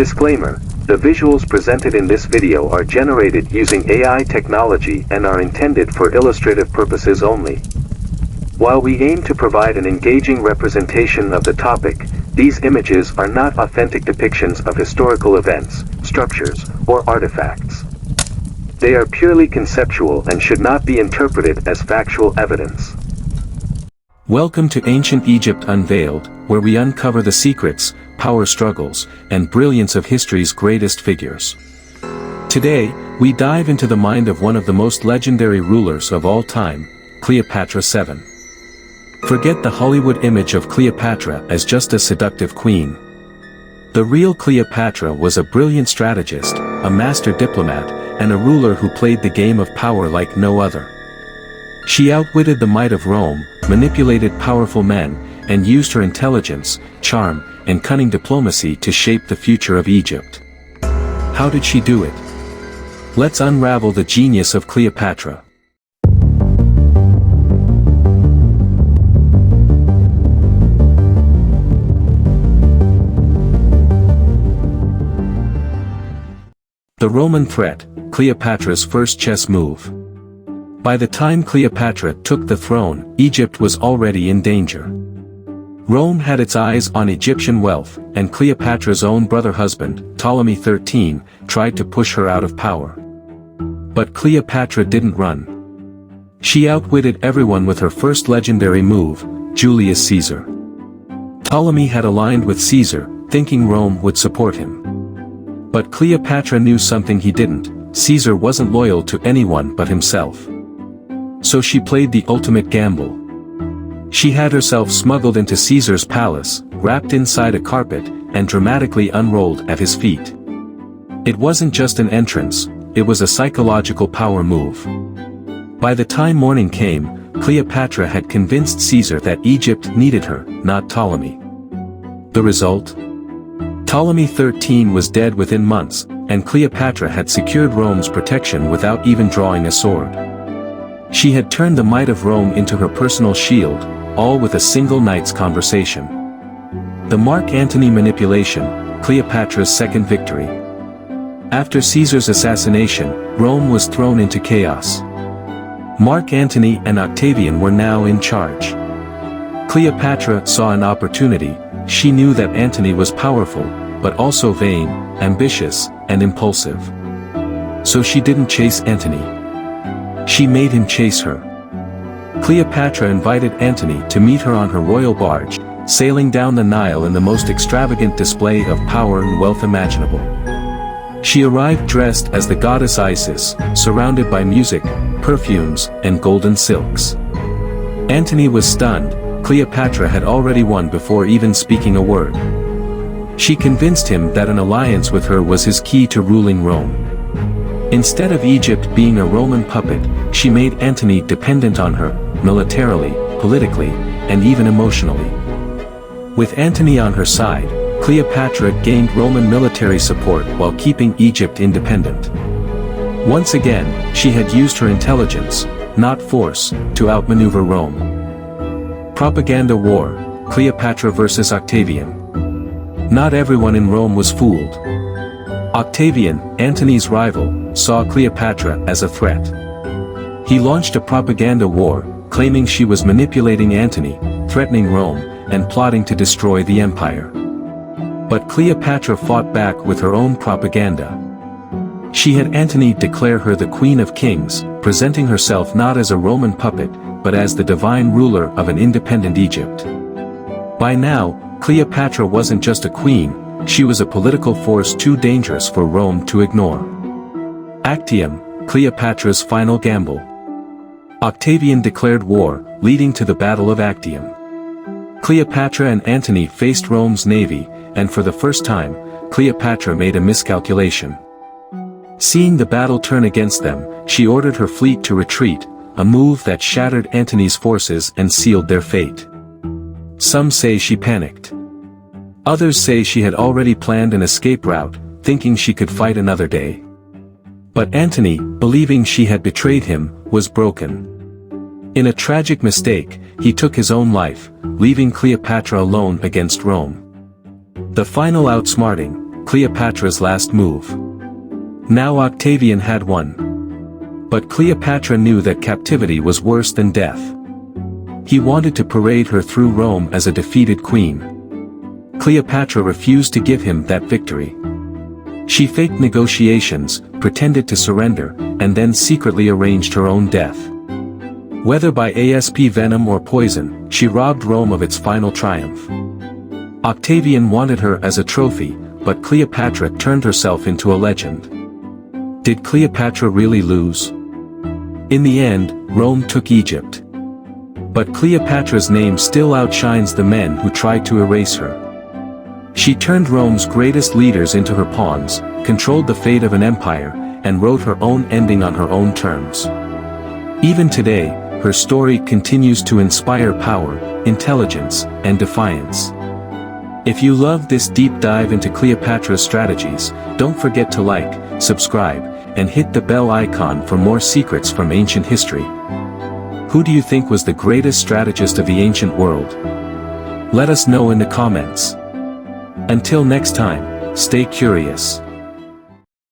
Disclaimer: the visuals presented in this video are generated using AI technology and are intended for illustrative purposes only. While we aim to provide an engaging representation of the topic, these images are not authentic depictions of historical events, structures, or artifacts. They are purely conceptual and should not be interpreted as factual evidence. Welcome to Ancient Egypt Unveiled, where we uncover the secrets, power struggles, and brilliance of history's greatest figures. Today, we dive into the mind of one of the most legendary rulers of all time, Cleopatra VII. Forget the Hollywood image of Cleopatra as just a seductive queen. The real Cleopatra was a brilliant strategist, a master diplomat, and a ruler who played the game of power like no other. She outwitted the might of Rome, manipulated powerful men, and used her intelligence, charm, and cunning diplomacy to shape the future of Egypt. How did she do it? Let's unravel the genius of Cleopatra. The Roman threat, Cleopatra's first chess move. By the time Cleopatra took the throne, Egypt was already in danger. Rome had its eyes on Egyptian wealth, and Cleopatra's own brother-husband, Ptolemy XIII, tried to push her out of power. But Cleopatra didn't run. She outwitted everyone with her first legendary move, Julius Caesar. Ptolemy had aligned with Caesar, thinking Rome would support him. But Cleopatra knew something he didn't: Caesar wasn't loyal to anyone but himself. So she played the ultimate gamble. She had herself smuggled into Caesar's palace, wrapped inside a carpet, and dramatically unrolled at his feet. It wasn't just an entrance, it was a psychological power move. By the time morning came, Cleopatra had convinced Caesar that Egypt needed her, not Ptolemy. The result? Ptolemy XIII was dead within months, and Cleopatra had secured Rome's protection without even drawing a sword. She had turned the might of Rome into her personal shield, all with a single night's conversation. The Mark Antony manipulation, Cleopatra's second victory. After Caesar's assassination, Rome was thrown into chaos. Mark Antony and Octavian were now in charge. Cleopatra saw an opportunity. She knew that Antony was powerful, but also vain, ambitious, and impulsive. So she didn't chase Antony. She made him chase her. Cleopatra invited Antony to meet her on her royal barge, sailing down the Nile in the most extravagant display of power and wealth imaginable. She arrived dressed as the goddess Isis, surrounded by music, perfumes, and golden silks. Antony was stunned. Cleopatra had already won before even speaking a word. She convinced him that an alliance with her was his key to ruling Rome. Instead of Egypt being a Roman puppet, she made Antony dependent on her, militarily, politically, and even emotionally. With Antony on her side, Cleopatra gained Roman military support while keeping Egypt independent. Once again, she had used her intelligence, not force, to outmaneuver Rome. Propaganda war, Cleopatra versus Octavian. Not everyone in Rome was fooled. Octavian, Antony's rival, saw Cleopatra as a threat. He launched a propaganda war, claiming she was manipulating Antony, threatening Rome, and plotting to destroy the empire. But Cleopatra fought back with her own propaganda. She had Antony declare her the Queen of Kings, presenting herself not as a Roman puppet, but as the divine ruler of an independent Egypt. By now, Cleopatra wasn't just a queen, she was a political force too dangerous for Rome to ignore. Actium, Cleopatra's final gamble. Octavian declared war, leading to the Battle of Actium. Cleopatra and Antony faced Rome's navy, and for the first time, Cleopatra made a miscalculation. Seeing the battle turn against them, she ordered her fleet to retreat, a move that shattered Antony's forces and sealed their fate. Some say she panicked. Others say she had already planned an escape route, thinking she could fight another day. But Antony, believing she had betrayed him, was broken. In a tragic mistake, he took his own life, leaving Cleopatra alone against Rome. The final outsmarting, Cleopatra's last move. Now Octavian had won. But Cleopatra knew that captivity was worse than death. He wanted to parade her through Rome as a defeated queen. Cleopatra refused to give him that victory. She faked negotiations, pretended to surrender, and then secretly arranged her own death. Whether by asp venom or poison, she robbed Rome of its final triumph. Octavian wanted her as a trophy, but Cleopatra turned herself into a legend. Did Cleopatra really lose? In the end, Rome took Egypt. But Cleopatra's name still outshines the men who tried to erase her. She turned Rome's greatest leaders into her pawns, controlled the fate of an empire, and wrote her own ending on her own terms. Even today, her story continues to inspire power, intelligence, and defiance. If you loved this deep dive into Cleopatra's strategies, don't forget to like, subscribe, and hit the bell icon for more secrets from ancient history. Who do you think was the greatest strategist of the ancient world? Let us know in the comments. Until next time, stay curious.